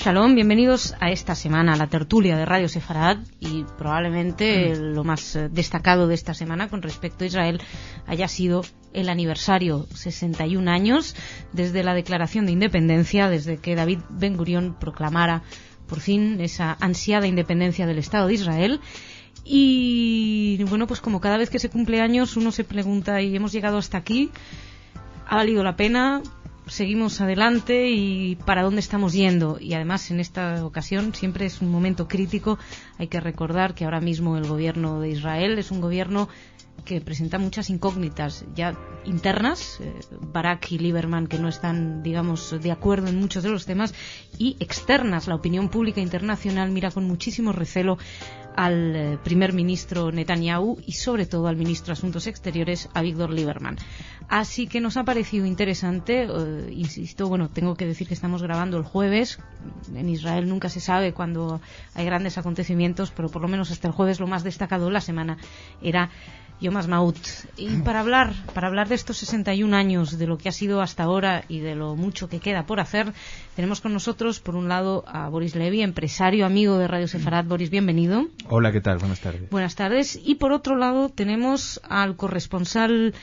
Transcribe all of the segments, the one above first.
Shalom, bienvenidos a esta semana, a la tertulia de Radio Sefarad, y probablemente lo más destacado de esta semana con respecto a Israel haya sido el aniversario, 61 años desde la declaración de independencia, desde que David Ben Gurión proclamara por fin esa ansiada independencia del Estado de Israel. Y bueno, pues como cada vez que se cumple años uno se pregunta, ¿y hemos llegado hasta aquí? ¿Ha valido la pena? ¿Seguimos adelante? ¿Y para dónde estamos yendo? Y además en esta ocasión siempre es un momento crítico. Hay que recordar que ahora mismo el gobierno de Israel es un gobierno que presenta muchas incógnitas ya internas, Barak y Lieberman, que no están, digamos, de acuerdo en muchos de los temas, y externas. La opinión pública internacional mira con muchísimo recelo al primer ministro Netanyahu y sobre todo al ministro de Asuntos Exteriores, Avigdor Lieberman. Así que nos ha parecido interesante, insisto, bueno, tengo que decir que estamos grabando el jueves. En Israel nunca se sabe cuando hay grandes acontecimientos, pero por lo menos hasta el jueves lo más destacado de la semana era Yom Ha'atzmaut. Y para hablar de estos 61 años, de lo que ha sido hasta ahora y de lo mucho que queda por hacer, tenemos con nosotros, por un lado, a Boris Levy, empresario, amigo de Radio Sefarad. Boris, bienvenido. Hola, ¿qué tal? Buenas tardes. Buenas tardes. Y por otro lado, tenemos al corresponsal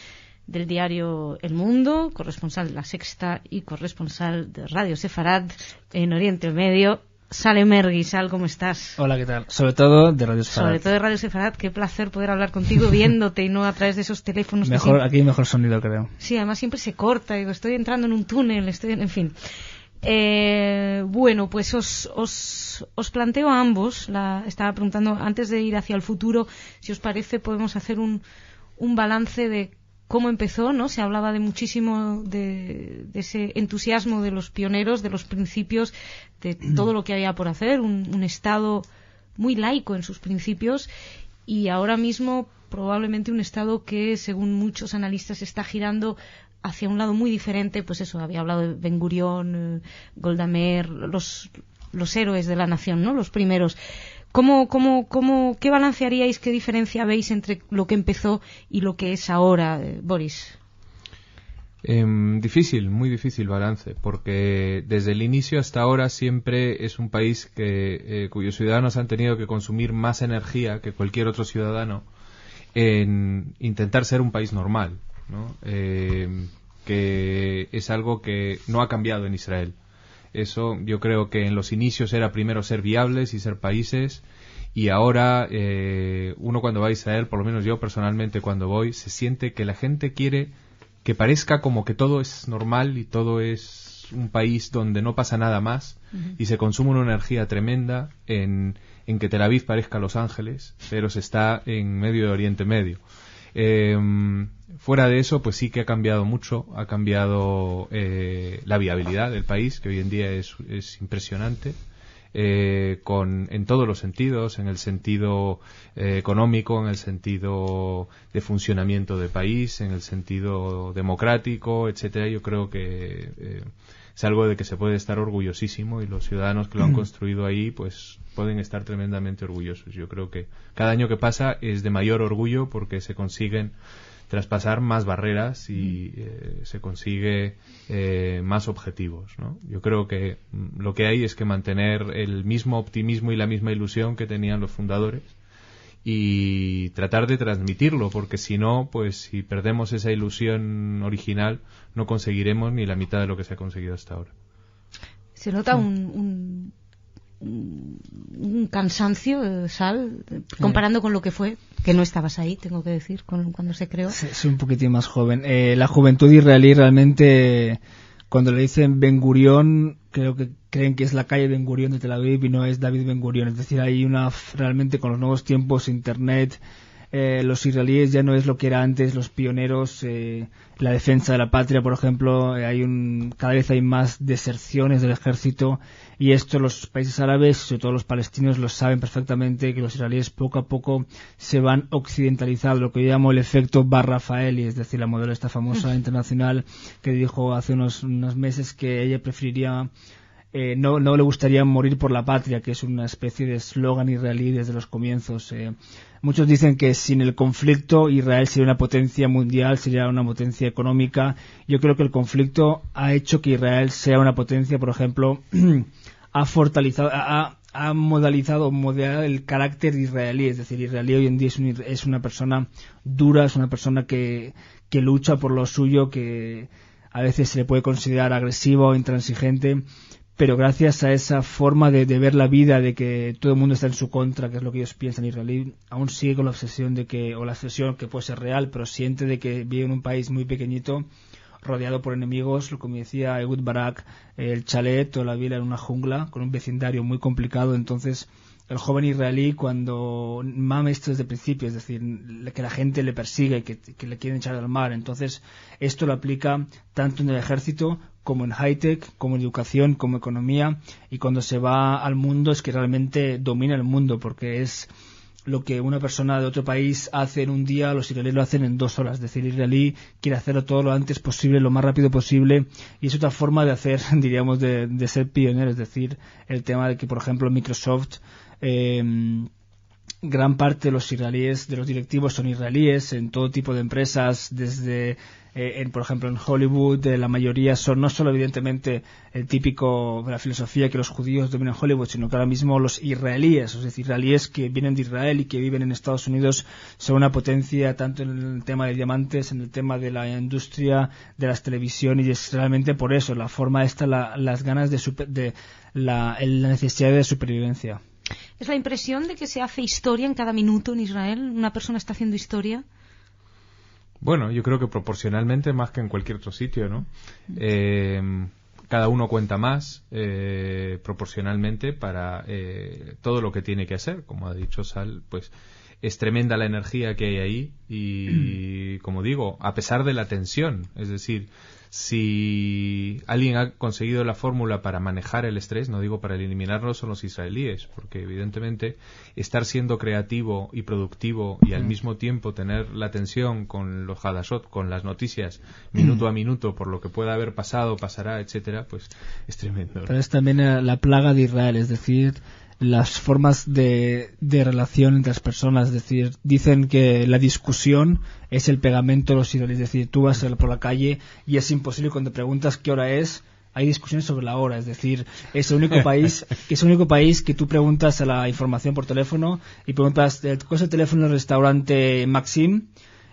del diario El Mundo, corresponsal de La Sexta y corresponsal de Radio Sefarad en Oriente Medio, Salem Mergui. Sal, ¿cómo estás? Hola, ¿qué tal? Sobre todo de Radio Sefarad. Sobre todo de Radio Sefarad. Qué placer poder hablar contigo viéndote y no a través de esos teléfonos. Mejor, aquí hay mejor sonido, creo. Sí, además siempre se corta. Digo, estoy entrando en un túnel, en fin. Bueno, pues os planteo a ambos. Estaba preguntando, antes de ir hacia el futuro, si os parece podemos hacer un balance de cómo empezó, ¿no? Se hablaba de muchísimo de ese entusiasmo de los pioneros, de los principios, de todo lo que había por hacer, un Estado muy laico en sus principios, y ahora mismo probablemente un Estado que, según muchos analistas, está girando hacia un lado muy diferente. Pues eso, había hablado de Ben Gurión, Golda Meir, los héroes de la nación, ¿no? Los primeros. ¿Qué balance haríais, qué diferencia veis entre lo que empezó y lo que es ahora, Boris? Difícil, muy difícil balance, porque desde el inicio hasta ahora siempre es un país cuyos ciudadanos han tenido que consumir más energía que cualquier otro ciudadano en intentar ser un país normal, ¿no? Que es algo que no ha cambiado en Israel. Eso yo creo que en los inicios era primero ser viables y ser países, y ahora uno cuando va a Israel, por lo menos yo personalmente cuando voy, se siente que la gente quiere que parezca como que todo es normal y todo es un país donde no pasa nada más, y se consume una energía tremenda en que Tel Aviv parezca Los Ángeles, pero se está en medio de Oriente Medio. Fuera de eso, pues sí que ha cambiado mucho, ha cambiado la viabilidad del país, que hoy en día es impresionante, en todos los sentidos, en el sentido económico, en el sentido de funcionamiento del país, en el sentido democrático, etcétera. Yo creo que es algo de que se puede estar orgullosísimo, y los ciudadanos que lo han construido ahí pues pueden estar tremendamente orgullosos. Yo creo que cada año que pasa es de mayor orgullo porque se consiguen traspasar más barreras y se consigue más objetivos, ¿no? Yo creo que lo que hay es que mantener el mismo optimismo y la misma ilusión que tenían los fundadores y tratar de transmitirlo, porque si no, pues si perdemos esa ilusión original no conseguiremos ni la mitad de lo que se ha conseguido hasta ahora. Se nota un cansancio, Sal, comparando con lo que fue, que no estabas ahí, tengo que decir, cuando se creó. Sí, soy un poquitín más joven. La juventud israelí realmente, cuando le dicen Ben Gurión, creo que creen que es la calle Ben Gurión de Tel Aviv y no es David Ben Gurión. Es decir, hay realmente con los nuevos tiempos, internet, los israelíes ya no es lo que era antes, los pioneros, la defensa de la patria, por ejemplo, cada vez hay más deserciones del ejército, y esto los países árabes, sobre todo los palestinos, lo saben perfectamente, que los israelíes poco a poco se van occidentalizando, lo que yo llamo el efecto Bar Rafaeli, es decir, la modelo esta famosa internacional que dijo hace unos meses que ella preferiría no le gustaría morir por la patria, que es una especie de eslogan israelí desde los comienzos. Muchos dicen que sin el conflicto Israel sería una potencia mundial, sería una potencia económica. Yo creo que el conflicto ha hecho que Israel sea una potencia, por ejemplo, ha modelado el carácter israelí. Es decir, israelí hoy en día es una persona dura, es una persona que lucha por lo suyo, que a veces se le puede considerar agresivo o intransigente, pero gracias a esa forma de ver la vida, de que todo el mundo está en su contra, que es lo que ellos piensan, israelí aún sigue con la obsesión o la obsesión que puede ser real, pero siente de que vive en un país muy pequeñito, rodeado por enemigos, como decía Ehud Barak, el chalet o la vila en una jungla, con un vecindario muy complicado. Entonces el joven israelí, cuando mama esto desde el principio, es decir, que la gente le persigue, que le quieren echar al mar, entonces esto lo aplica tanto en el ejército como en high-tech, como en educación, como economía, y cuando se va al mundo es que realmente domina el mundo, porque es lo que una persona de otro país hace en un día, los israelíes lo hacen en 2 horas. Es decir, el israelí quiere hacerlo todo lo antes posible, lo más rápido posible, y es otra forma de hacer, diríamos, de ser pionero. Es decir, el tema de que, por ejemplo, Microsoft, gran parte de los israelíes, de los directivos son israelíes, en todo tipo de empresas, desde por ejemplo en Hollywood, la mayoría son no solo evidentemente el típico de la filosofía que los judíos dominan Hollywood, sino que ahora mismo los israelíes, es decir, israelíes que vienen de Israel y que viven en Estados Unidos, son una potencia tanto en el tema de diamantes, en el tema de la industria de las televisiones, y es realmente por eso la forma esta, las ganas la necesidad de supervivencia. ¿Es la impresión de que se hace historia en cada minuto en Israel? ¿Una persona está haciendo historia? Bueno, yo creo que proporcionalmente más que en cualquier otro sitio, ¿no? Cada uno cuenta más proporcionalmente para todo lo que tiene que hacer. Como ha dicho Sal, pues es tremenda la energía que hay ahí y, como digo, a pesar de la tensión, es decir, si alguien ha conseguido la fórmula para manejar el estrés, no digo para eliminarlo, son los israelíes, porque evidentemente estar siendo creativo y productivo y al mismo tiempo tener la tensión con los hadashot, con las noticias minuto a minuto por lo que pueda haber pasado, pasará, etcétera, pues es tremendo, ¿no? Pero es también la plaga de Israel, es decir, las formas de relación entre las personas. Es decir, dicen que la discusión es el pegamento de los israelíes. Es decir, tú vas por la calle y es imposible cuando preguntas qué hora es, hay discusiones sobre la hora. Es decir, es el único país que tú preguntas a la información por teléfono y preguntas ¿cuál es el teléfono del restaurante Maxim?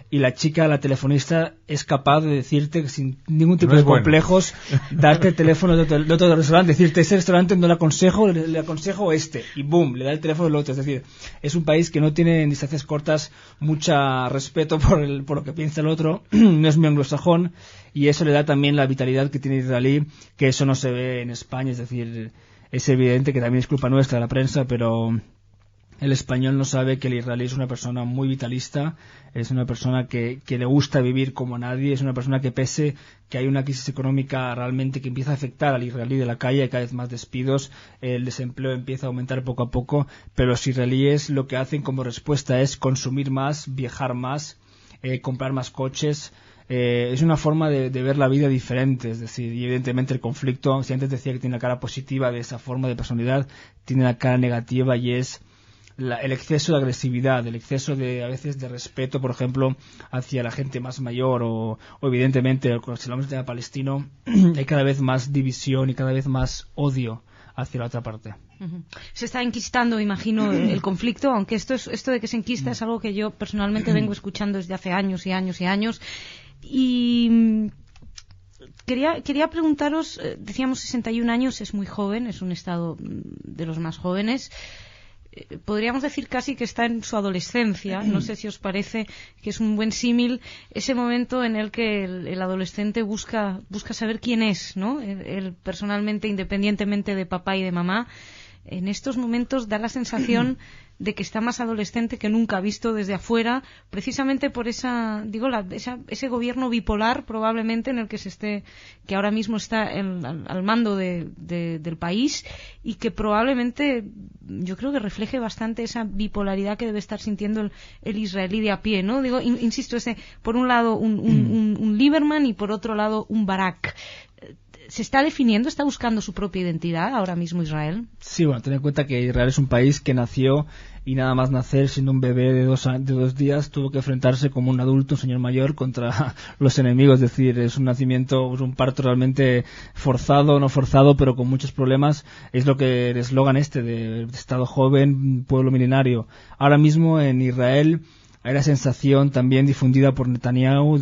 Y la chica, la telefonista, es capaz de decirte sin ningún tipo de complejos, darte el teléfono de otro restaurante, decirte ese restaurante no le aconsejo este, y boom, le da el teléfono del otro. Es decir, es un país que no tiene en distancias cortas mucho respeto por lo que piensa el otro, no es muy anglosajón, y eso le da también la vitalidad que tiene israelí, que eso no se ve en España. Es decir, es evidente que también es culpa nuestra de la prensa, pero el español no sabe que el israelí es una persona muy vitalista, es una persona que le gusta vivir como nadie, es una persona que, pese que hay una crisis económica realmente que empieza a afectar al israelí de la calle, hay cada vez más despidos, el desempleo empieza a aumentar poco a poco, pero los israelíes lo que hacen como respuesta es consumir más, viajar más, comprar más coches. Es una forma de ver la vida diferente, es decir, y evidentemente el conflicto, si antes decía que tiene la cara positiva de esa forma de personalidad, tiene la cara negativa, y es el exceso de agresividad, el exceso a veces de respeto, por ejemplo, hacia la gente más mayor, o evidentemente, si hablamos del tema palestino, hay cada vez más división y cada vez más odio hacia la otra parte. Se está enquistando, imagino, el conflicto, aunque esto de que se enquista es algo que yo personalmente vengo escuchando desde hace años y años y años. Y quería preguntaros, decíamos 61 años, es muy joven, es un estado de los más jóvenes. Podríamos decir casi que está en su adolescencia. No sé si os parece que es un buen símil ese momento en el que el adolescente busca saber quién es, ¿no? Él personalmente, independientemente de papá y de mamá. En estos momentos da la sensación de que está más adolescente que nunca, visto desde afuera, precisamente por ese gobierno bipolar probablemente en el que que ahora mismo está al mando del país, y que probablemente yo creo que refleje bastante esa bipolaridad que debe estar sintiendo el israelí de a pie, ¿no? Digo, insisto, por un lado un Lieberman y por otro lado un Barak. ¿Se está definiendo, está buscando su propia identidad ahora mismo Israel? Sí, bueno, ten en cuenta que Israel es un país que nació y nada más nacer, siendo un bebé de 2 días, tuvo que enfrentarse como un adulto, un señor mayor, contra los enemigos. Es decir, es un nacimiento, es un parto realmente forzado, no forzado, pero con muchos problemas. Es lo que el eslogan de Estado joven, pueblo milenario. Ahora mismo en Israel hay la sensación también difundida por Netanyahu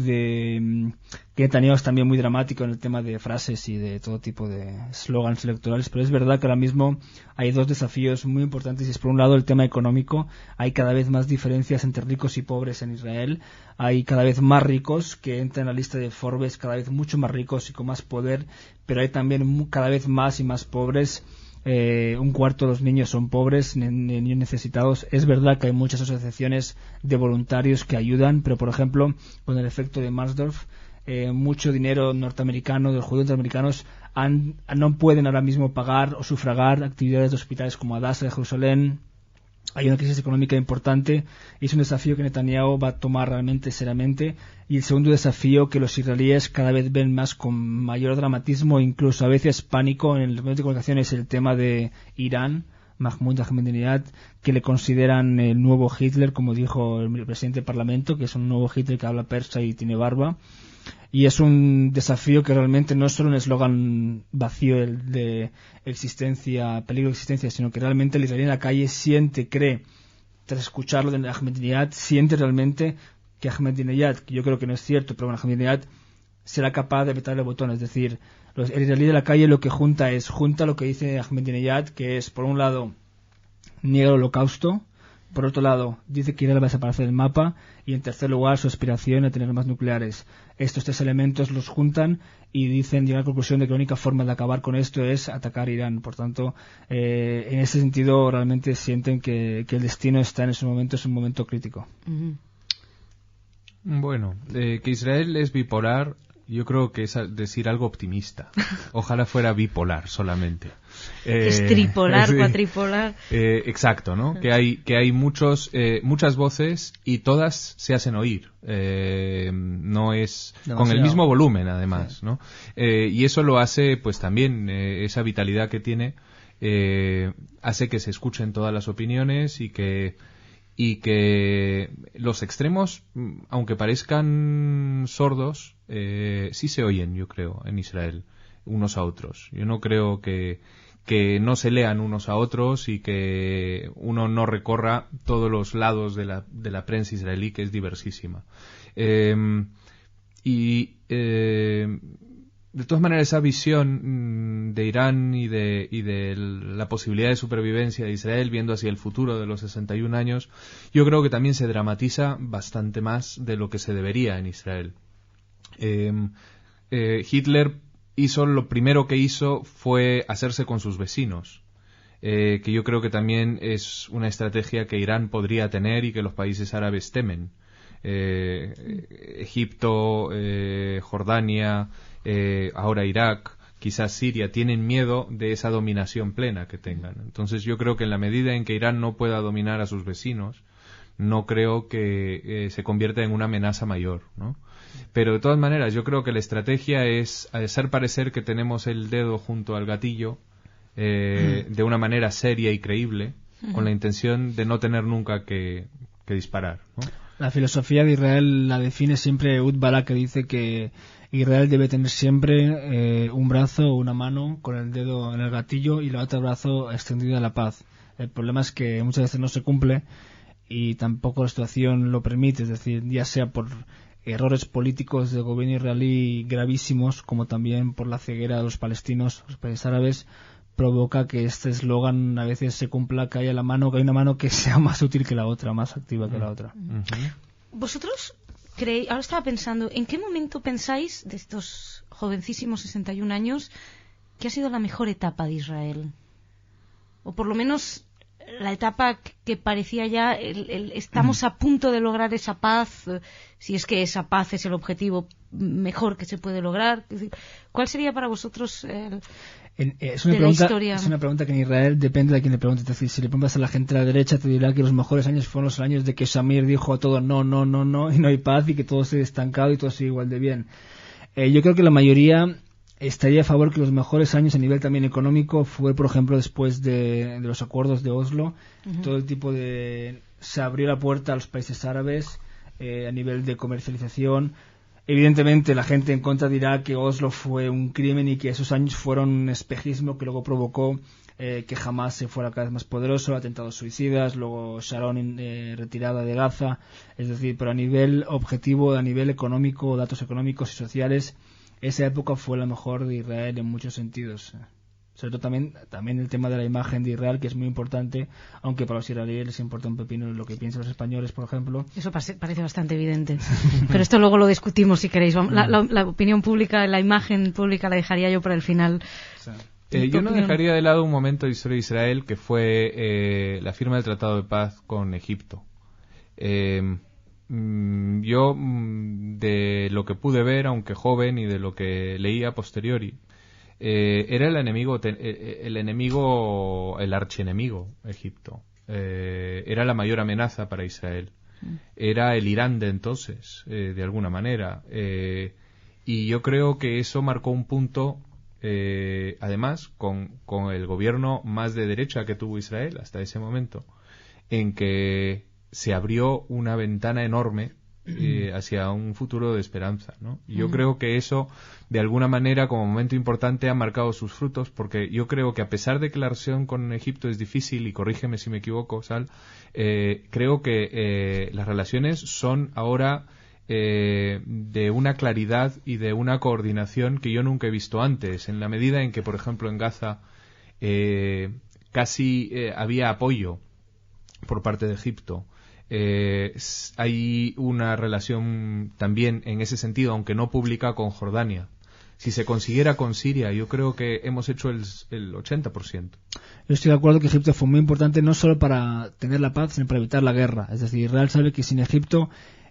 que Netanyahu es también muy dramático en el tema de frases y de todo tipo de eslogans electorales, pero es verdad que ahora mismo hay 2 desafíos muy importantes y es por un lado el tema económico. Hay cada vez más diferencias entre ricos y pobres en Israel. Hay cada vez más ricos que entran en la lista de Forbes, cada vez mucho más ricos y con más poder, pero hay también cada vez más y más pobres. 1/4 de los niños son pobres, niños necesitados. Es verdad que hay muchas asociaciones de voluntarios que ayudan, pero por ejemplo, con el efecto de Marsdorf, mucho dinero norteamericano, de los judíos norteamericanos, no pueden ahora mismo pagar o sufragar actividades de hospitales como Hadassah de Jerusalén. Hay una crisis económica importante y es un desafío que Netanyahu va a tomar realmente seriamente. Y el segundo desafío que los israelíes cada vez ven más con mayor dramatismo, incluso a veces pánico en los medios de comunicación, es el tema de Irán, Mahmoud Ahmadinejad, que le consideran el nuevo Hitler, como dijo el presidente del Parlamento, que es un nuevo Hitler que habla persa y tiene barba. Y es un desafío que realmente no es solo un eslogan vacío de existencia, peligro de existencia, sino que realmente el israelí en la calle cree, tras escucharlo de Ahmadinejad, siente realmente que Ahmadinejad, que yo creo que no es cierto, pero bueno, Ahmadinejad será capaz de apretar el botón. Es decir, el israelí de la calle lo que junta lo que dice Ahmadinejad, que es, por un lado, niega el holocausto, por otro lado, dice que Irán va a desaparecer del mapa, y en tercer lugar, su aspiración a tener armas nucleares. Estos 3 elementos los juntan y llegan a la conclusión de que la única forma de acabar con esto es atacar Irán. Por tanto, en ese sentido, realmente sienten que el destino está en ese momento, es un momento crítico. Uh-huh. Bueno, que Israel es bipolar, yo creo que es decir algo optimista. Ojalá fuera bipolar solamente. Es tripolar, sí. Cuatripolar. Exacto, ¿no? Que hay muchas voces y todas se hacen oír. No es demasiado. Con el mismo volumen, además, sí. ¿No? Y eso lo hace, pues también, esa vitalidad que tiene, hace que se escuchen todas las opiniones y que los extremos, aunque parezcan sordos, sí se oyen, yo creo, en Israel, unos a otros. Yo no creo que no se lean unos a otros y que uno no recorra todos los lados de la prensa israelí, que es diversísima. De todas maneras, esa visión de Irán y de la posibilidad de supervivencia de Israel, viendo hacia el futuro de los 61 años, yo creo que también se dramatiza bastante más de lo que se debería en Israel. Hitler lo primero que hizo fue hacerse con sus vecinos, que yo creo que también es una estrategia que Irán podría tener y que los países árabes temen. Egipto, Jordania, ahora Irak, quizás Siria, tienen miedo de esa dominación plena que tengan. Entonces yo creo que en la medida en que Irán no pueda dominar a sus vecinos, no creo que se convierta en una amenaza mayor, ¿no? Pero de todas maneras, yo creo que la estrategia es hacer parecer que tenemos el dedo junto al gatillo de una manera seria y creíble, con la intención de no tener nunca que disparar, ¿no? La filosofía de Israel la define siempre Ehud Barak, que dice que Israel debe tener siempre un brazo o una mano con el dedo en el gatillo y el otro brazo extendido a la paz. El problema es que muchas veces no se cumple y tampoco la situación lo permite, es decir, ya sea por errores políticos del gobierno israelí gravísimos, como también por la ceguera de los palestinos, los países árabes, provoca que este eslogan a veces se cumpla, que haya una mano que sea más útil que la otra, más activa que la otra. ¿Vosotros creéis, ahora estaba pensando, ¿en qué momento pensáis de estos jovencísimos 61 años que ha sido la mejor etapa de Israel? O por lo menos la etapa que parecía ya estamos a punto de lograr esa paz, si es que esa paz es el objetivo mejor que se puede lograr. ¿Cuál sería para vosotros es una pregunta que en Israel depende de a quién le preguntes. Es decir, si le preguntas a la gente de la derecha, te dirá que los mejores años fueron los años de que Shamir dijo a todo no, y no hay paz y que todo se ha estancado y todo sigue igual de bien. Yo creo que la mayoría estaría a favor que los mejores años a nivel también económico fue, por ejemplo, después de los acuerdos de Oslo. Todo el tipo de... se abrió la puerta a los países árabes a nivel de comercialización. Evidentemente la gente en contra dirá que Oslo fue un crimen y que esos años fueron un espejismo que luego provocó que Hamas se fuera cada vez más poderoso, atentados suicidas, luego Sharon retirada de Gaza. Es decir, pero a nivel objetivo, a nivel económico, datos económicos y sociales, esa época fue la mejor de Israel en muchos sentidos. Sobre todo también el tema de la imagen de Israel, que es muy importante, aunque para los israelíes les importa un pepino lo que piensan los españoles, por ejemplo. Eso parece bastante evidente. Pero esto luego lo discutimos si queréis. La opinión pública, la imagen pública la dejaría yo para el final. Sí. Yo no dejaría de lado un momento de historia de Israel, que fue la firma del Tratado de Paz con Egipto. Yo, de lo que pude ver, aunque joven, y de lo que leía a posteriori, era el archienemigo Egipto. Era la mayor amenaza para Israel. Era el Irán de entonces, de alguna manera. Y yo creo que eso marcó un punto, además, con el gobierno más de derecha que tuvo Israel hasta ese momento, en que se abrió una ventana enorme hacia un futuro de esperanza, ¿no? Y yo creo que eso, de alguna manera, como momento importante, ha marcado sus frutos, porque yo creo que, a pesar de que la relación con Egipto es difícil, y corrígeme si me equivoco, Sal, creo que las relaciones son ahora de una claridad y de una coordinación que yo nunca he visto antes, en la medida en que, por ejemplo, en Gaza casi había apoyo por parte de Egipto. Hay una relación también en ese sentido, aunque no pública, con Jordania. Si se consiguiera con Siria, yo creo que hemos hecho el 80%. Yo estoy de acuerdo que Egipto fue muy importante no solo para tener la paz, sino para evitar la guerra. Es decir, Israel sabe que sin Egipto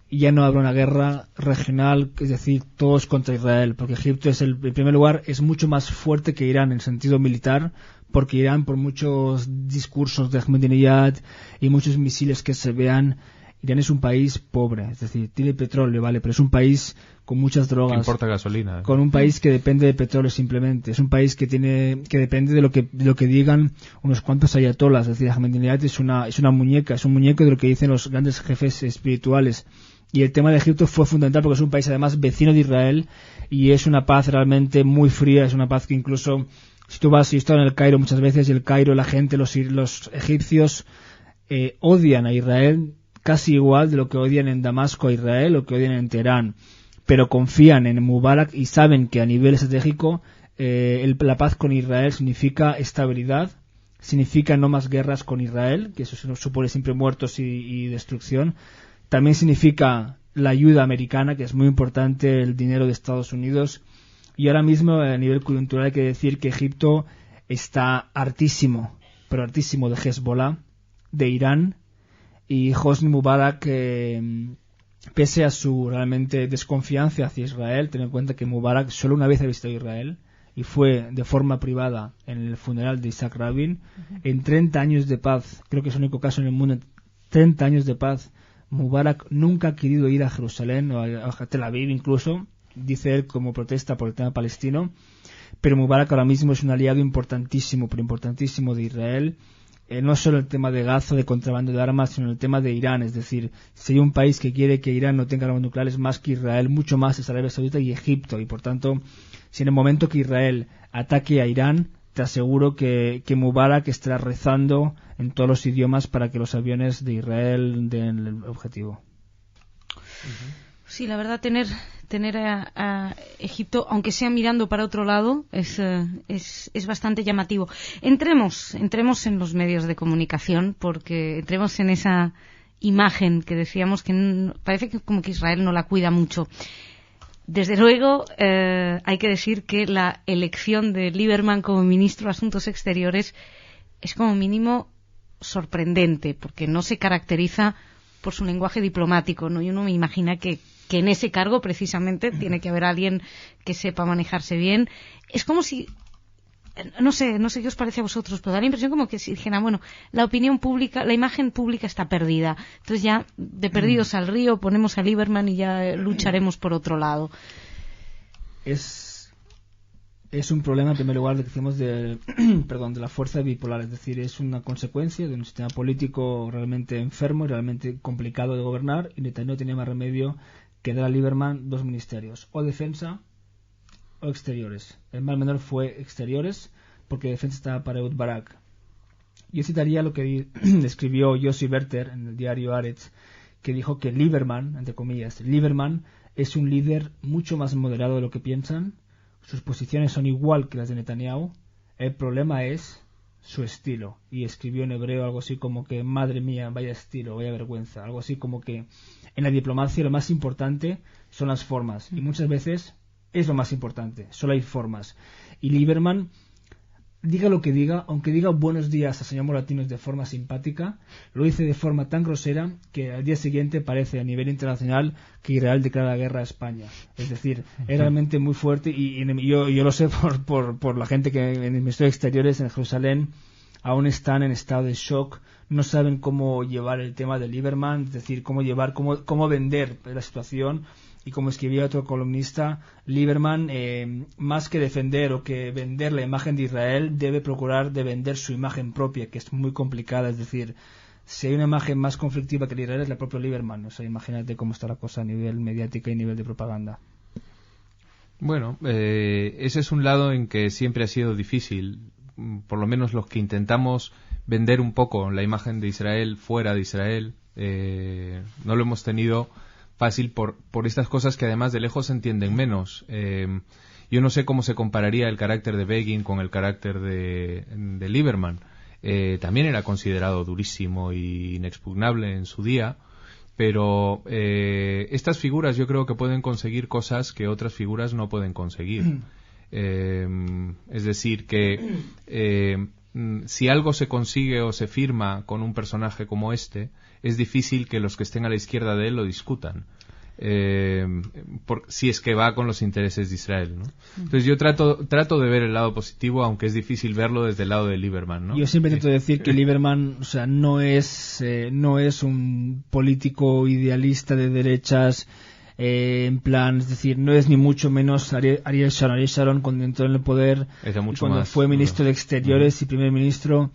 ya no habrá una guerra regional, es decir, todos contra Israel, porque Egipto en primer lugar es mucho más fuerte que Irán en sentido militar, porque Irán, por muchos discursos de Ahmadinejad y muchos misiles que se vean, Irán es un país pobre, es decir, tiene petróleo, vale, pero es un país con muchas drogas. Que importa gasolina. Con un país que depende de petróleo simplemente. Es un país que depende de lo que digan unos cuantos ayatolas. Es decir, Ahmadinejad es una muñeca, es un muñeco de lo que dicen los grandes jefes espirituales. Y el tema de Egipto fue fundamental porque es un país además vecino de Israel y es una paz realmente muy fría, es una paz que incluso si tú vas, yo he estado en el Cairo muchas veces, y el Cairo, la gente, los egipcios odian a Israel casi igual de lo que odian en Damasco a Israel o que odian en Teherán, pero confían en Mubarak y saben que a nivel estratégico la paz con Israel significa estabilidad, significa no más guerras con Israel, que eso supone siempre muertos y destrucción. También significa la ayuda americana, que es muy importante, el dinero de Estados Unidos. Y ahora mismo, a nivel coyuntural, hay que decir que Egipto está hartísimo, pero hartísimo de Hezbollah, de Irán, y Hosni Mubarak, pese a su realmente desconfianza hacia Israel, ten en cuenta que Mubarak solo una vez ha visitado Israel, y fue de forma privada en el funeral de Isaac Rabin. En 30 años de paz, creo que es el único caso en el mundo, 30 años de paz, Mubarak nunca ha querido ir a Jerusalén o a Tel Aviv incluso, dice él, como protesta por el tema palestino, pero Mubarak ahora mismo es un aliado importantísimo, pero importantísimo de Israel, no solo el tema de Gaza, de contrabando de armas, sino el tema de Irán. Es decir, si hay un país que quiere que Irán no tenga armas nucleares más que Israel, mucho más es Arabia Saudita y Egipto, y por tanto, si en el momento que Israel ataque a Irán, te aseguro que Mubarak estará rezando en todos los idiomas para que los aviones de Israel den el objetivo. Sí, la verdad, tener a Egipto, aunque sea mirando para otro lado, es bastante llamativo. Entremos en los medios de comunicación, porque entremos en esa imagen que decíamos que parece que como que Israel no la cuida mucho. Desde luego, hay que decir que la elección de Lieberman como ministro de Asuntos Exteriores es como mínimo sorprendente, porque no se caracteriza por su lenguaje diplomático, ¿no? Y uno me imagina que en ese cargo precisamente tiene que haber alguien que sepa manejarse bien. Es como si, no sé qué os parece a vosotros, pero da la impresión como que si dijera, bueno, la opinión pública, la imagen pública está perdida, entonces ya de perdidos al río ponemos a Lieberman y ya lucharemos por otro lado. es un problema en primer lugar de que decimos de la fuerza bipolar, es decir, es una consecuencia de un sistema político realmente enfermo y realmente complicado de gobernar, y Netanyahu tenía más remedio que dar a Lieberman 2 ministerios, o defensa o exteriores. El mal menor fue exteriores, porque defensa estaba para Ehud Barak. Yo citaría lo que escribió Yossi Werther en el diario Haaretz, que dijo que Lieberman, entre comillas, Lieberman es un líder mucho más moderado de lo que piensan. Sus posiciones son igual que las de Netanyahu. El problema es su estilo. Y escribió en hebreo algo así como que, madre mía, vaya estilo, vaya vergüenza. Algo así como que en la diplomacia lo más importante son las formas. Y muchas veces es lo más importante. Solo hay formas. Y Lieberman, diga lo que diga, aunque diga buenos días a señor Moratinos de forma simpática, lo dice de forma tan grosera que al día siguiente parece a nivel internacional que Israel declara la guerra a España. Es decir, es realmente muy fuerte, y yo lo sé por la gente que en el Ministerio de Exteriores en Jerusalén aún están en estado de shock, no saben cómo llevar el tema de Lieberman, es decir, cómo vender la situación. Y como escribía otro columnista, Lieberman, más que defender o que vender la imagen de Israel, debe procurar de vender su imagen propia, que es muy complicada. Es decir, si hay una imagen más conflictiva que Israel es la propia Lieberman. O sea, imagínate cómo está la cosa a nivel mediático y nivel de propaganda. Bueno, ese es un lado en que siempre ha sido difícil. Por lo menos los que intentamos vender un poco la imagen de Israel fuera de Israel, no lo hemos tenido fácil por estas cosas que además de lejos se entienden menos. Yo no sé cómo se compararía el carácter de Begin con el carácter de Lieberman. También era considerado durísimo e inexpugnable en su día, pero estas figuras yo creo que pueden conseguir cosas que otras figuras no pueden conseguir. Es decir, que si algo se consigue o se firma con un personaje como este, es difícil que los que estén a la izquierda de él lo discutan, si es que va con los intereses de Israel, ¿no? Entonces yo trato de ver el lado positivo, aunque es difícil verlo desde el lado de Lieberman, ¿no? Yo siempre intento decir que Lieberman, o sea, no es un político idealista de derechas, en plan, es decir, no es ni mucho menos Ariel Sharon. Ariel Sharon, cuando entró en el poder, cuando fue ministro de Exteriores y primer ministro,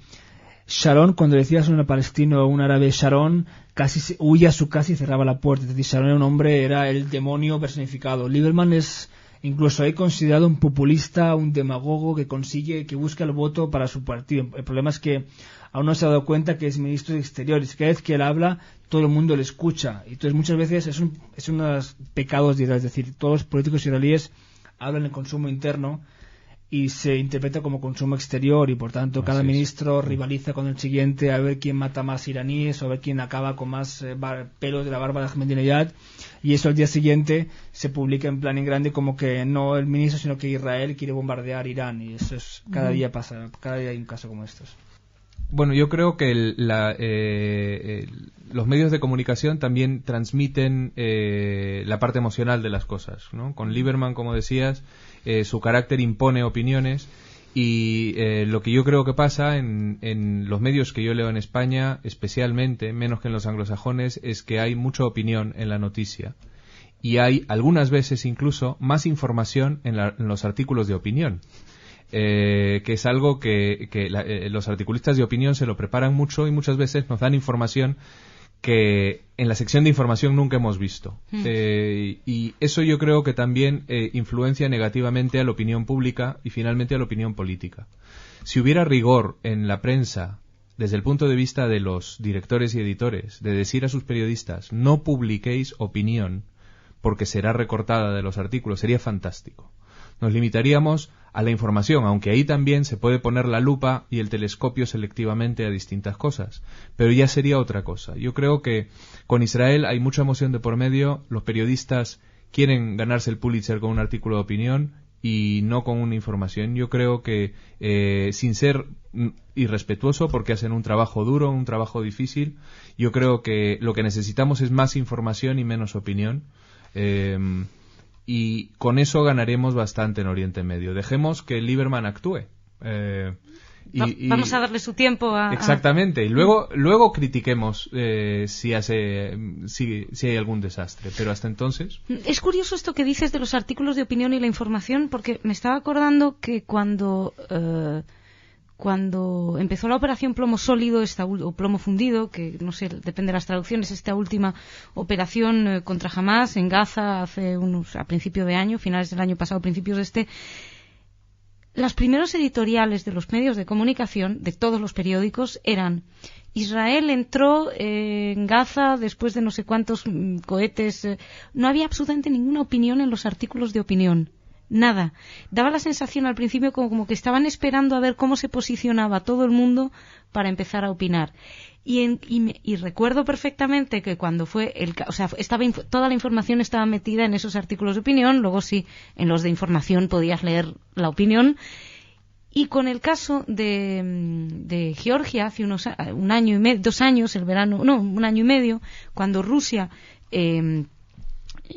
Sharon, cuando decías un palestino o un árabe Sharon, casi huía a su casa y cerraba la puerta. Es decir, Sharon era un hombre, era el demonio personificado. Lieberman es incluso ahí considerado un populista, un demagogo que busca el voto para su partido. El problema es que aún no se ha dado cuenta que es ministro de Exteriores. Cada vez que él habla, todo el mundo le escucha. Y entonces muchas veces es unos pecados de Israel. Es decir, todos los políticos israelíes hablan del consumo interno y se interpreta como consumo exterior, y por tanto cada ministro rivaliza con el siguiente a ver quién mata más iraníes o a ver quién acaba con más pelos de la barba de Ahmadinejad, y eso al día siguiente se publica en plan en grande como que no el ministro sino que Israel quiere bombardear Irán, y eso es cada día pasa, cada día hay un caso como estos. Bueno, yo creo que los medios de comunicación también transmiten la parte emocional de las cosas, ¿no? Con Lieberman, como decías, su carácter impone opiniones, y lo que yo creo que pasa en los medios que yo leo en España, especialmente, menos que en los anglosajones, es que hay mucha opinión en la noticia, y hay algunas veces incluso más información en los artículos de opinión. Que es algo que los articulistas de opinión se lo preparan mucho y muchas veces nos dan información que en la sección de información nunca hemos visto. Y eso yo creo que también influencia negativamente a la opinión pública y finalmente a la opinión política. Si hubiera rigor en la prensa desde el punto de vista de los directores y editores, de decir a sus periodistas, no publiquéis opinión porque será recortada de los artículos, sería fantástico. Nos limitaríamos a la información, aunque ahí también se puede poner la lupa y el telescopio selectivamente a distintas cosas, pero ya sería otra cosa. Yo creo que con Israel hay mucha emoción de por medio, los periodistas quieren ganarse el Pulitzer con un artículo de opinión y no con una información. Yo creo que sin ser irrespetuoso, porque hacen un trabajo duro, un trabajo difícil, yo creo que lo que necesitamos es más información y menos opinión. Y con eso ganaremos bastante en Oriente Medio. Dejemos que Lieberman actúe. Vamos a darle su tiempo a... Exactamente, y luego critiquemos si hay algún desastre, pero hasta entonces... Es curioso esto que dices de los artículos de opinión y la información, porque me estaba acordando que cuando empezó la operación Plomo Sólido o Plomo Fundido, que no sé, depende de las traducciones, esta última operación contra Hamás en Gaza a principio de año, finales del año pasado, principios de este... Los primeros editoriales de los medios de comunicación, de todos los periódicos, eran: Israel entró en Gaza después de no sé cuántos cohetes. No había absolutamente ninguna opinión en los artículos de opinión. Nada. Daba la sensación al principio como que estaban esperando a ver cómo se posicionaba todo el mundo para empezar a opinar. Y recuerdo perfectamente que cuando fue toda la información estaba metida en esos artículos de opinión, luego sí, en los de información podías leer la opinión. Y con el caso de Georgia, hace un año y medio, 2 años, un año y medio, cuando Rusia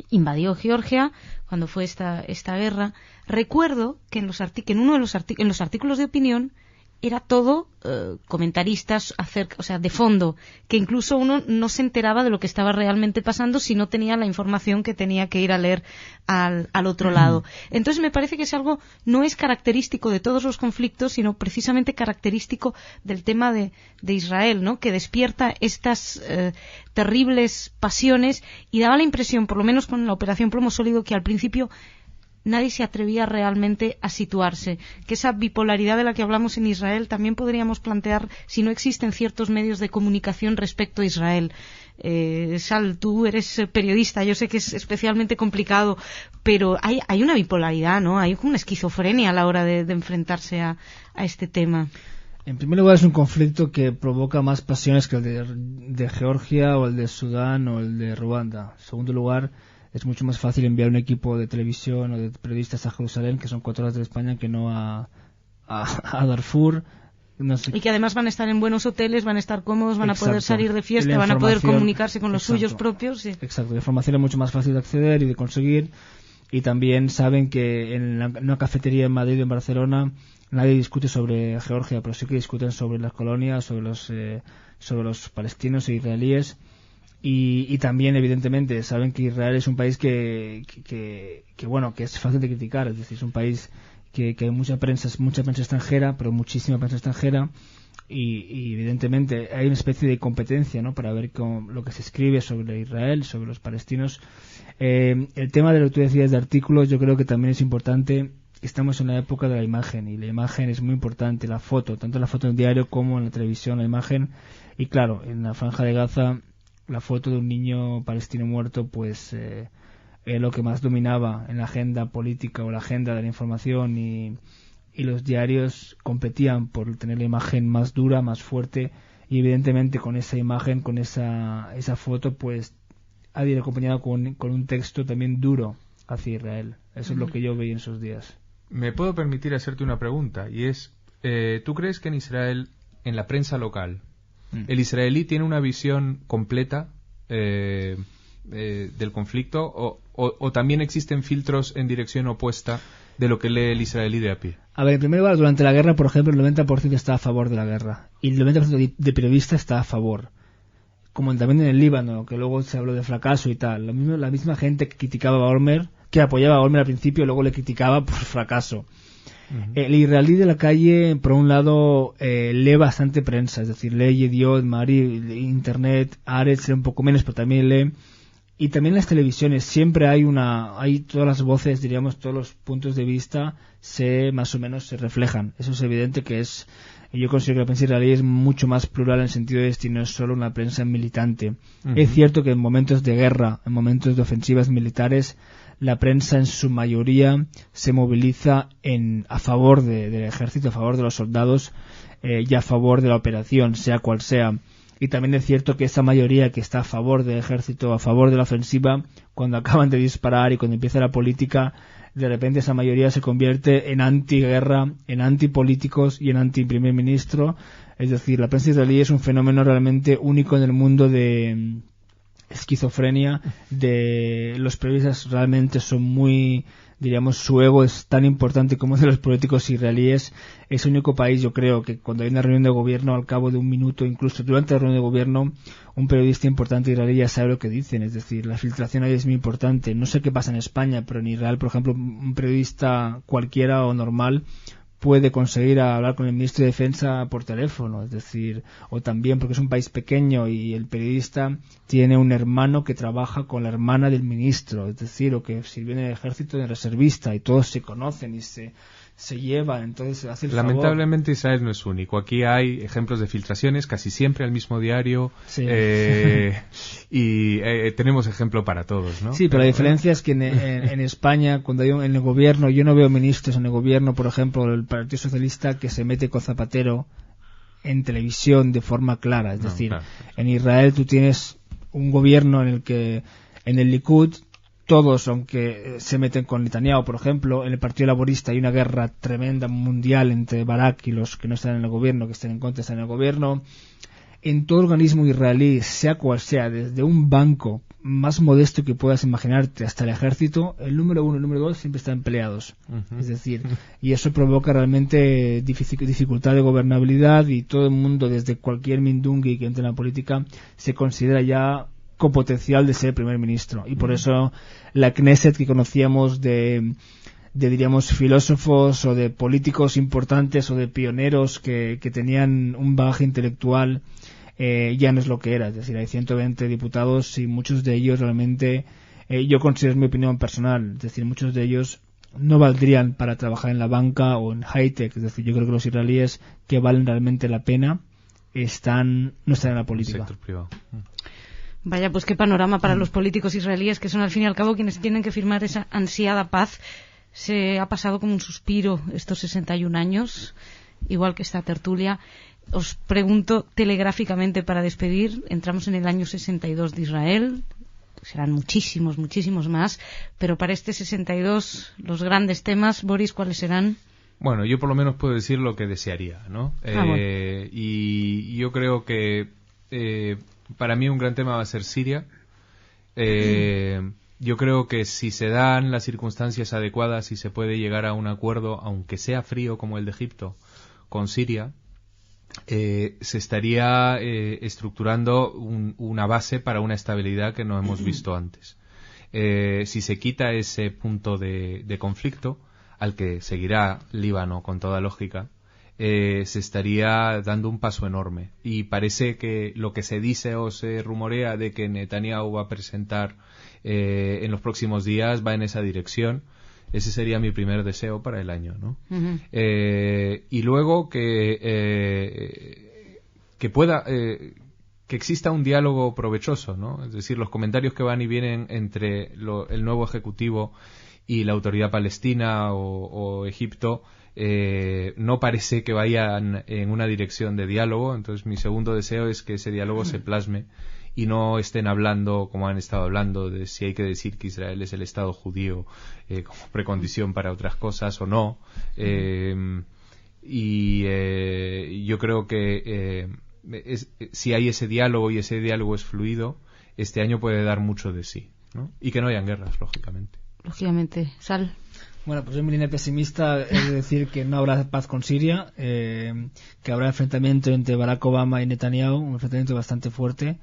invadió Georgia, cuando fue esta guerra, recuerdo que en los artículos de opinión era todo comentaristas de fondo, que incluso uno no se enteraba de lo que estaba realmente pasando si no tenía la información que tenía que ir a leer al otro lado. Entonces me parece que no es característico de todos los conflictos, sino precisamente característico del tema de Israel, ¿no? Que despierta estas terribles pasiones, y daba la impresión, por lo menos con la operación Plomo Sólido, que al principio nadie se atrevía realmente a situarse, que esa bipolaridad de la que hablamos en Israel también podríamos plantear si no existen ciertos medios de comunicación respecto a Israel. Sal, tú eres periodista, yo sé que es especialmente complicado, pero hay una bipolaridad, ¿no? Hay una esquizofrenia a la hora de enfrentarse a este tema. En primer lugar, es un conflicto que provoca más pasiones que el de Georgia o el de Sudán o el de Ruanda. En segundo lugar, es mucho más fácil enviar un equipo de televisión o de periodistas a Jerusalén, que son 4 horas de España, que no a Darfur. No sé. Y que además van a estar en buenos hoteles, van a estar cómodos, van Exacto. a poder salir de fiesta, van a poder comunicarse con los suyos propios. Sí. Exacto, la información es mucho más fácil de acceder y de conseguir. Y también saben que en una cafetería en Madrid o en Barcelona nadie discute sobre Georgia, pero sí que discuten sobre las colonias, sobre los palestinos e israelíes. Y también, evidentemente, saben que Israel es un país que es fácil de criticar. Es decir, es un país que hay mucha prensa extranjera, pero muchísima prensa extranjera. Y evidentemente hay una especie de competencia, ¿no?, para ver lo que se escribe sobre Israel, sobre los palestinos. El tema de lo que tú decías de artículos, yo creo que también es importante. Estamos en la época de la imagen, y la imagen es muy importante, la foto, tanto la foto en el diario como en la televisión, la imagen. Y claro, en la Franja de Gaza, la foto de un niño palestino muerto, pues es lo que más dominaba en la agenda política o la agenda de la información, y los diarios competían por tener la imagen más dura, más fuerte, y evidentemente con esa imagen, con esa foto, pues ha de ir acompañado con un texto también duro hacia Israel. Eso es lo que yo veía en esos días. Me puedo permitir hacerte una pregunta, y es, ¿tú crees que en Israel, en la prensa local, el israelí tiene una visión completa del conflicto, o también existen filtros en dirección opuesta de lo que lee el israelí de a pie? A ver, en primer lugar, durante la guerra, por ejemplo, el 90% está a favor de la guerra, y el 90% de periodistas está a favor. Como también en el Líbano, que luego se habló de fracaso y tal. La misma gente que criticaba a Olmert, que apoyaba a Olmert al principio, luego le criticaba por fracaso. Uh-huh. El israelí de la calle, por un lado, lee bastante prensa, es decir, lee Yediot, Mari, Internet, Haaretz, lee un poco menos, pero también lee. Y también en las televisiones siempre hay todas las voces, diríamos, todos los puntos de vista más o menos se reflejan. Eso es evidente que yo considero que la prensa israelí es mucho más plural en el sentido de que no es solo una prensa militante. Uh-huh. Es cierto que en momentos de guerra, en momentos de ofensivas militares, la prensa en su mayoría se moviliza a favor del ejército, a favor de los soldados y a favor de la operación, sea cual sea. Y también es cierto que esa mayoría que está a favor del ejército, a favor de la ofensiva, cuando acaban de disparar y cuando empieza la política, de repente esa mayoría se convierte en antiguerra, en antipolíticos y en anti-primer ministro. Es decir, la prensa israelí es un fenómeno realmente único en el mundo de esquizofrenia de los periodistas realmente son muy, diríamos, su ego es tan importante como el de los políticos israelíes. Es el único país, yo creo, que cuando hay una reunión de gobierno, al cabo de un minuto, incluso durante la reunión de gobierno, un periodista importante israelí ya sabe lo que dicen. Es decir, la filtración ahí es muy importante. No sé qué pasa en España, pero en Israel, por ejemplo, un periodista cualquiera o normal puede conseguir hablar con el ministro de Defensa por teléfono, es decir, o también porque es un país pequeño y el periodista tiene un hermano que trabaja con la hermana del ministro, es decir, o que sirvió en el ejército de reservista y todos se conocen y se llevan, entonces hace el Lamentablemente favor. Israel no es único. Aquí hay ejemplos de filtraciones casi siempre al mismo diario sí. Y tenemos ejemplo para todos, ¿no? Sí, pero la diferencia es que en España, cuando hay en el gobierno, yo no veo ministros en el gobierno, por ejemplo, el Partido Socialista que se mete con Zapatero en televisión de forma clara. Es decir, claro. En Israel tú tienes un gobierno en el que en el Likud todos, aunque se meten con Netanyahu, por ejemplo, en el Partido Laborista hay una guerra tremenda mundial entre Barak y los que no están en el gobierno, que están en contra, están en el gobierno. En todo organismo israelí, sea cual sea, desde un banco más modesto que puedas imaginarte hasta el ejército, el número 1 y el número 2 siempre están peleados. Uh-huh. Es decir, y eso provoca realmente dificultad de gobernabilidad y todo el mundo, desde cualquier mindungui que entre en la política, se considera ya con potencial de ser primer ministro. Y por eso la Knesset que conocíamos de diríamos filósofos o de políticos importantes o de pioneros que tenían un bagaje intelectual ya no es lo que era. Es decir, hay 120 diputados y muchos de ellos realmente, yo considero, es mi opinión personal, es decir, muchos de ellos no valdrían para trabajar en la banca o en high-tech. Es decir, yo creo que los israelíes que valen realmente la pena no están en la política. Sector privado. Vaya, pues qué panorama para los políticos israelíes, que son al fin y al cabo quienes tienen que firmar esa ansiada paz. Se ha pasado como un suspiro estos 61 años, igual que esta tertulia. Os pregunto telegráficamente para despedir, entramos en el año 62 de Israel, serán muchísimos, muchísimos más, pero para este 62 los grandes temas, Boris, ¿cuáles serán? Bueno, yo por lo menos puedo decir lo que desearía, ¿no? Bueno. Y yo creo que para mí un gran tema va a ser Siria. Yo creo que si se dan las circunstancias adecuadas y se puede llegar a un acuerdo, aunque sea frío como el de Egipto, con Siria, se estaría estructurando una base para una estabilidad que no hemos visto antes. Si se quita ese punto de conflicto, al que seguirá Líbano con toda lógica, se estaría dando un paso enorme. Y parece que lo que se dice o se rumorea de que Netanyahu va a presentar en los próximos días va en esa dirección. Ese sería mi primer deseo para el año, ¿no? Uh-huh. Y luego que pueda que exista un diálogo provechoso, ¿no? Es decir, los comentarios que van y vienen entre el nuevo ejecutivo y la autoridad palestina o Egipto no parece que vayan en una dirección de diálogo. Entonces mi segundo deseo es que ese diálogo se plasme y no estén hablando, como han estado hablando, de si hay que decir que Israel es el Estado judío como precondición para otras cosas o no. Yo creo que si hay ese diálogo y ese diálogo es fluido, este año puede dar mucho de sí, ¿no? Y que no hayan guerras, lógicamente. Lógicamente. Sal. Bueno, pues en mi línea pesimista es decir que no habrá paz con Siria, que habrá enfrentamiento entre Barack Obama y Netanyahu, un enfrentamiento bastante fuerte.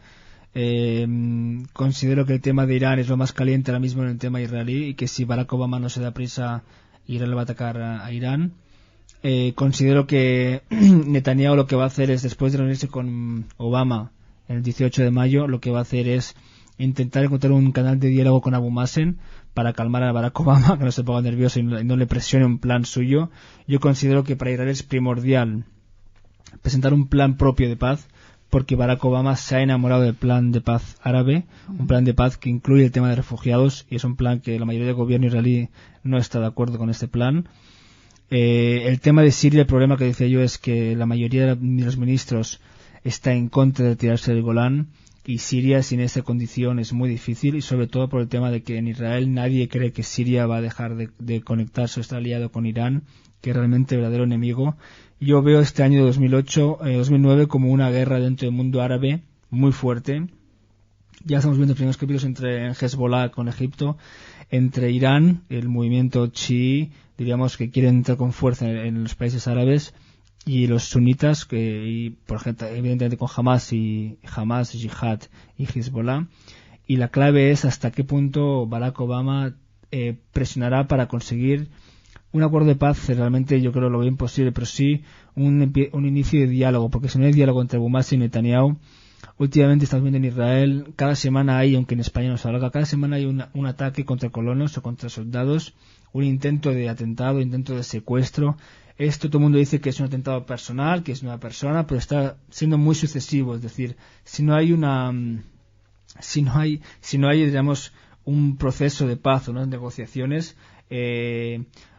Considero que el tema de Irán es lo más caliente ahora mismo en el tema israelí y que si Barack Obama no se da prisa, Israel va a atacar a Irán. Considero que Netanyahu lo que va a hacer es, después de reunirse con Obama el 18 de mayo, lo que va a hacer es intentar encontrar un canal de diálogo con Abu Mazen para calmar a Barack Obama, que no se ponga nervioso y no le presione un plan suyo. Yo considero que para Israel es primordial presentar un plan propio de paz, porque Barack Obama se ha enamorado del plan de paz árabe, un plan de paz que incluye el tema de refugiados, y es un plan que la mayoría del gobierno israelí no está de acuerdo con este plan. El tema de Siria, el problema que decía yo es que la mayoría de los ministros está en contra de retirarse del Golán, y Siria sin esa condición es muy difícil, y sobre todo por el tema de que en Israel nadie cree que Siria va a dejar de conectarse o estar aliado con Irán, que es realmente el verdadero enemigo. Yo veo este año de 2009 como una guerra dentro del mundo árabe muy fuerte, Ya estamos viendo primeros capítulos entre Hezbollah con Egipto, entre Irán, el movimiento chií, diríamos que quieren entrar con fuerza en los países árabes, y los sunitas, por ejemplo, evidentemente con Hamas, Jihad y Hezbollah. Y la clave es hasta qué punto Barack Obama presionará para conseguir un acuerdo de paz. Realmente yo creo lo veo imposible, pero sí un inicio de diálogo, porque si no hay diálogo entre Abu Mazen y Netanyahu, últimamente estamos viendo en Israel, cada semana hay, aunque en España no se habla, cada semana hay un ataque contra colonos o contra soldados, un intento de atentado, intento de secuestro. Esto todo el mundo dice que es un atentado personal, que es una persona, pero está siendo muy sucesivo. Es decir, si no hay digamos, un proceso de paz o unas negociaciones,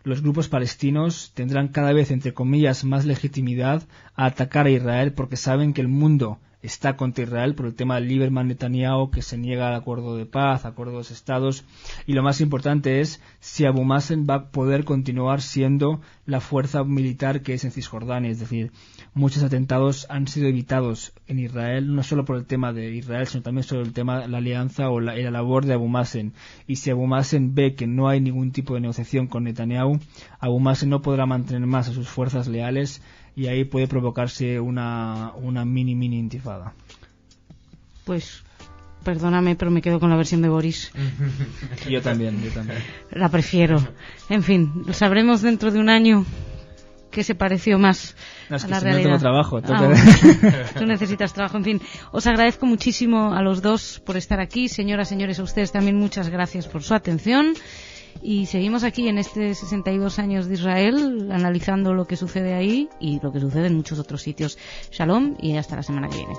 los grupos palestinos tendrán cada vez, entre comillas, más legitimidad a atacar a Israel, porque saben que el mundo está contra Israel por el tema del Lieberman-Netanyahu, que se niega al acuerdo de paz, acuerdo de los estados, y lo más importante es si Abu Mazen va a poder continuar siendo la fuerza militar que es en Cisjordania. Es decir, muchos atentados han sido evitados en Israel, no solo por el tema de Israel, sino también sobre el tema de la alianza o la labor de Abu Mazen. Y si Abu Mazen ve que no hay ningún tipo de negociación con Netanyahu, Abu Mazen no podrá mantener más a sus fuerzas leales, y ahí puede provocarse una mini intifada. Pues perdóname, pero me quedo con la versión de Boris. Yo también. La prefiero. En fin, sabremos dentro de un año qué se pareció más a la realidad. No tengo trabajo. Tú necesitas trabajo. En fin, os agradezco muchísimo a los dos por estar aquí. Señoras, señores, a ustedes también muchas gracias por su atención. Y seguimos aquí en este 62 años de Israel, analizando lo que sucede ahí y lo que sucede en muchos otros sitios. Shalom y hasta la semana que viene.